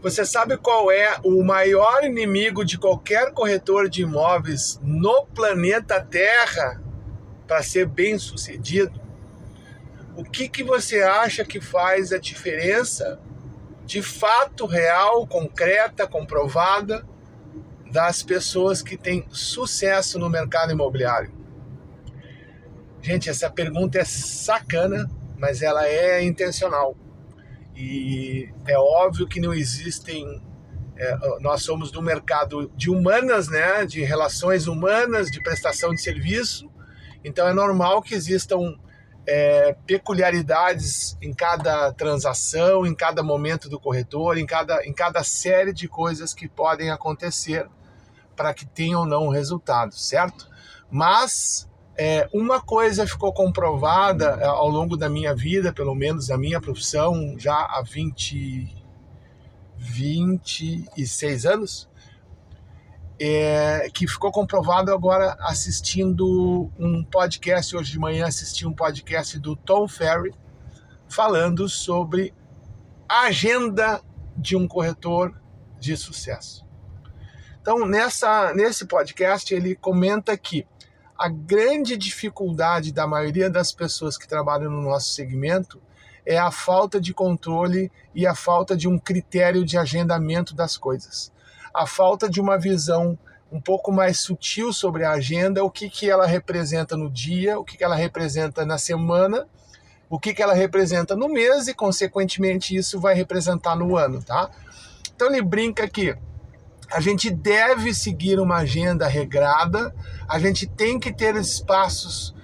Você sabe qual é o maior inimigo de qualquer corretor de imóveis no planeta Terra para ser bem sucedido? O que você acha que faz a diferença de fato real, concreta, comprovada das pessoas que têm sucesso no mercado imobiliário? Gente, essa pergunta é sacana, mas ela é intencional. E é óbvio que não existem... nós somos do mercado de humanas, né? De relações humanas, de prestação de serviço. Então é normal que existam peculiaridades em cada transação, em cada momento do corretor, em cada série de coisas que podem acontecer para que tenha ou não um resultado, certo? Mas uma coisa ficou comprovada ao longo da minha vida, pelo menos a minha profissão, já há 26 anos, que ficou comprovado agora assistindo um podcast. Hoje de manhã assisti um podcast do Tom Ferry falando sobre a agenda de um corretor de sucesso. Então, nesse podcast, ele comenta que a grande dificuldade da maioria das pessoas que trabalham no nosso segmento é a falta de controle e a falta de um critério de agendamento das coisas. A falta de uma visão um pouco mais sutil sobre a agenda, o que ela representa no dia, o que ela representa na semana, o que ela representa no mês e, consequentemente, isso vai representar no ano, tá? Então ele brinca que a gente deve seguir uma agenda regrada, a gente tem que ter espaços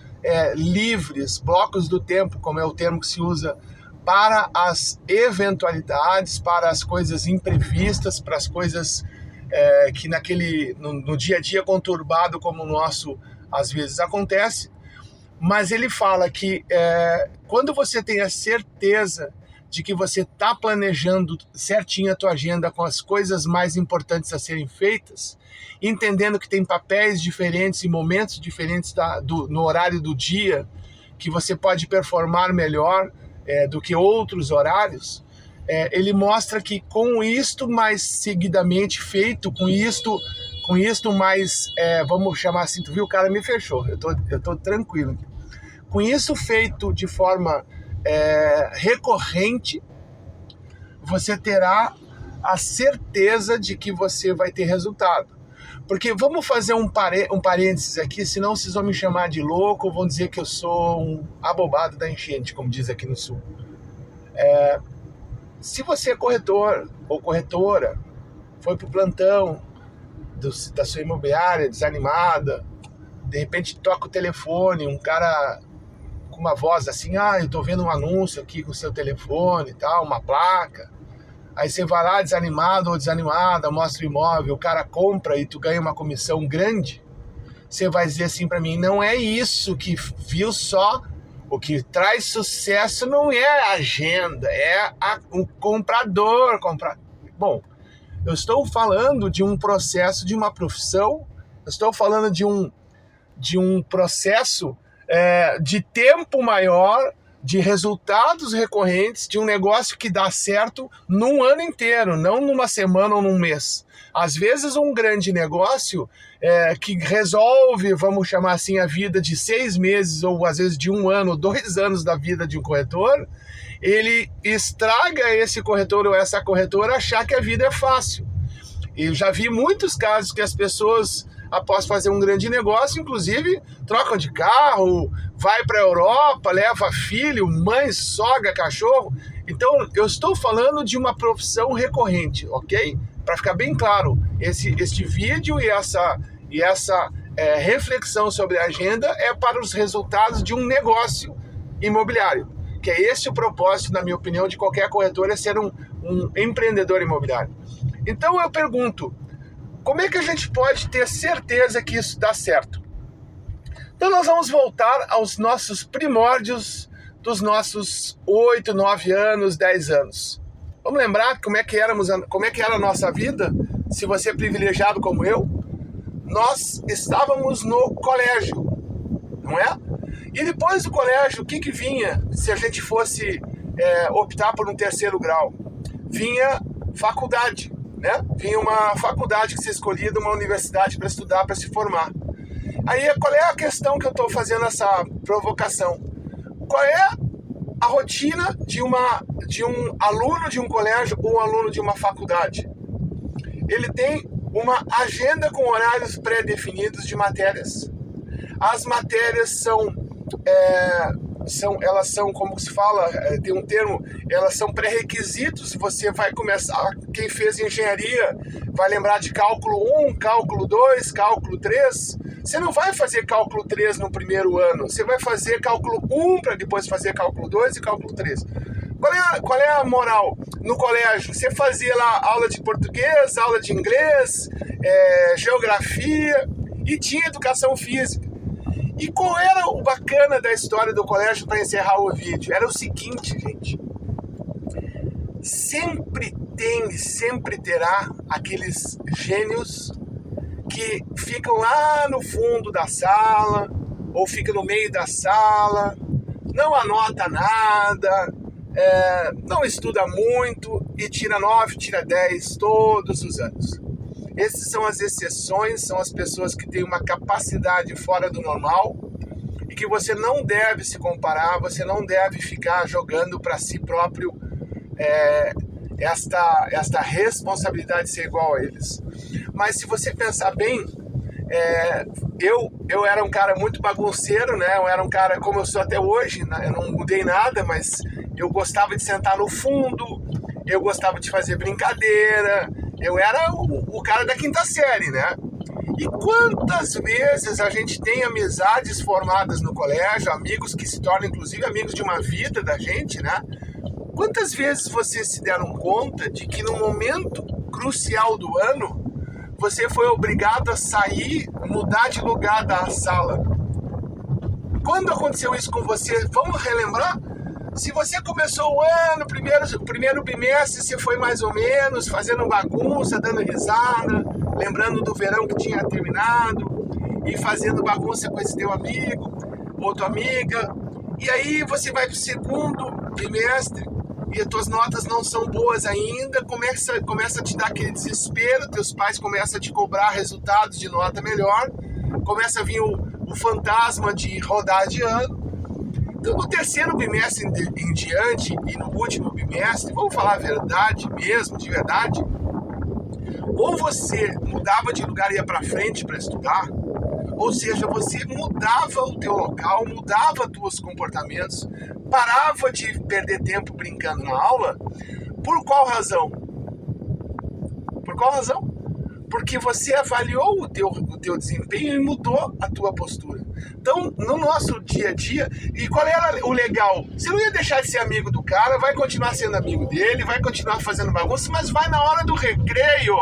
livres, blocos do tempo, como é o termo que se usa, para as eventualidades, para as coisas imprevistas, para as coisas que no dia a dia conturbado como o nosso às vezes acontece. Mas ele fala que quando você tem a certeza de que você está planejando certinho a tua agenda com as coisas mais importantes a serem feitas, entendendo que tem papéis diferentes e momentos diferentes no horário do dia, que você pode performar melhor do que outros horários, ele mostra que com isto mais seguidamente feito, com isto mais, vamos chamar assim, tu viu, o cara me fechou, eu tô tranquilo aqui. Com isso feito de forma recorrente, você terá a certeza de que você vai ter resultado. Porque vamos fazer um parênteses aqui, senão vocês vão me chamar de louco, vão dizer que eu sou um abobado da enchente, como diz aqui no Sul. Se você é corretor ou corretora, foi para o plantão da sua imobiliária desanimada, de repente toca o telefone, um cara com uma voz assim, eu tô vendo um anúncio aqui com o seu telefone e tal, uma placa. Aí você vai lá desanimado ou desanimada, mostra o imóvel, o cara compra e tu ganha uma comissão grande. Você vai dizer assim para mim, não é isso que viu só, o que traz sucesso não é a agenda, é o comprador. Bom, eu estou falando de um processo, de uma profissão, eu estou falando de um processo de tempo maior, de resultados recorrentes, de um negócio que dá certo num ano inteiro, não numa semana ou num mês. Às vezes um grande negócio que resolve, vamos chamar assim, a vida de 6 meses ou às vezes de 1 ano, 2 anos da vida de um corretor, ele estraga esse corretor ou essa corretora achar que a vida é fácil. Eu já vi muitos casos que as pessoas, após fazer um grande negócio, inclusive, trocam de carro, vai para a Europa, leva filho, mãe, sogra, cachorro. Então, eu estou falando de uma profissão recorrente, ok? Para ficar bem claro, este vídeo e essa reflexão sobre a agenda é para os resultados de um negócio imobiliário, que é esse o propósito, na minha opinião, de qualquer corretor, é ser um empreendedor imobiliário. Então, eu pergunto, como é que a gente pode ter certeza que isso dá certo? Então nós vamos voltar aos nossos primórdios dos nossos 8, 9 anos, 10 anos. Vamos lembrar como é que era a nossa vida? Se você é privilegiado como eu, nós estávamos no colégio, não é? E depois do colégio, o que vinha se a gente fosse optar por um terceiro grau? Vinha faculdade, né? Vinha uma faculdade que você escolhia de uma universidade para estudar, para se formar. Aí, qual é a questão que eu estou fazendo essa provocação? Qual é a rotina de um aluno de um colégio ou um aluno de uma faculdade? Ele tem uma agenda com horários pré-definidos de matérias. As matérias elas são, como se fala, tem um termo, elas são pré-requisitos. Você vai começar, quem fez engenharia vai lembrar de cálculo 1, cálculo 2, cálculo 3. Você não vai fazer cálculo 3 no primeiro ano, você vai fazer cálculo 1 para depois fazer cálculo 2 e cálculo 3. Qual é a moral? No colégio, você fazia lá aula de português, aula de inglês, geografia e tinha educação física. E qual era o bacana da história do colégio para encerrar o vídeo? Era o seguinte, gente. Sempre terá aqueles gênios que ficam lá no fundo da sala ou ficam no meio da sala, não anota nada, não estuda muito e tira 9, tira 10 todos os anos. Essas são as exceções, são as pessoas que têm uma capacidade fora do normal e que você não deve se comparar, você não deve ficar jogando para si próprio esta responsabilidade de ser igual a eles. Mas se você pensar bem, eu era um cara muito bagunceiro, né? Eu era um cara como eu sou até hoje, né? Eu não mudei nada, mas eu gostava de sentar no fundo, eu gostava de fazer brincadeira, eu era o cara da quinta série, né? E quantas vezes a gente tem amizades formadas no colégio, amigos que se tornam inclusive amigos de uma vida da gente, né? Quantas vezes vocês se deram conta de que no momento crucial do ano, você foi obrigado a sair, mudar de lugar da sala? Quando aconteceu isso com você? Vamos relembrar? Se você começou o ano, primeiro bimestre, você foi mais ou menos fazendo bagunça, dando risada, lembrando do verão que tinha terminado e fazendo bagunça com esse teu amigo ou tua amiga. E aí você vai para o segundo bimestre e as tuas notas não são boas ainda, começa a te dar aquele desespero, teus pais começam a te cobrar resultados de nota melhor, começa a vir o fantasma de rodar de ano. Então, no terceiro bimestre em diante e no último bimestre, vamos falar a verdade mesmo, de verdade, ou você mudava de lugar e ia para frente para estudar, ou seja, você mudava o teu local, mudava os teus comportamentos, parava de perder tempo brincando na aula. Por qual razão? Por qual razão? Porque você avaliou o teu desempenho e mudou a tua postura. Então, no nosso dia a dia, e qual era o legal? Você não ia deixar de ser amigo do cara, vai continuar sendo amigo dele, vai continuar fazendo bagunça, mas vai na hora do recreio,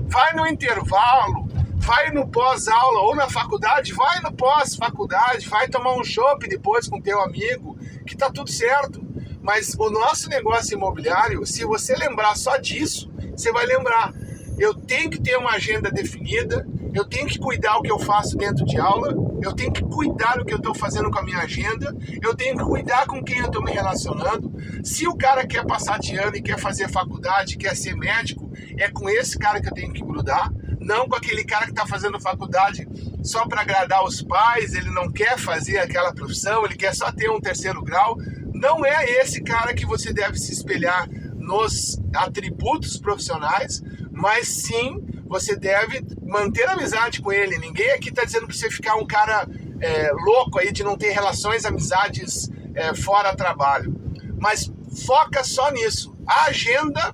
vai no intervalo, vai no pós-aula ou na faculdade, vai no pós-faculdade, vai tomar um chopp depois com teu amigo, que tá tudo certo. Mas o nosso negócio imobiliário, se você lembrar só disso, você vai lembrar. Eu tenho que ter uma agenda definida, eu tenho que cuidar o que eu faço dentro de aula, eu tenho que cuidar do que eu estou fazendo com a minha agenda, eu tenho que cuidar com quem eu estou me relacionando. Se o cara quer passar de ano e quer fazer faculdade, quer ser médico, é com esse cara que eu tenho que grudar, não com aquele cara que está fazendo faculdade só para agradar os pais, ele não quer fazer aquela profissão, ele quer só ter um terceiro grau. Não é esse cara que você deve se espelhar nos atributos profissionais, mas sim, você deve manter amizade com ele. Ninguém aqui está dizendo para você ficar um cara louco aí de não ter relações, amizades fora trabalho. Mas foca só nisso. A agenda,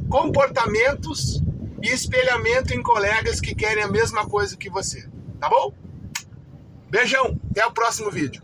comportamentos e espelhamento em colegas que querem a mesma coisa que você. Tá bom? Beijão, até o próximo vídeo.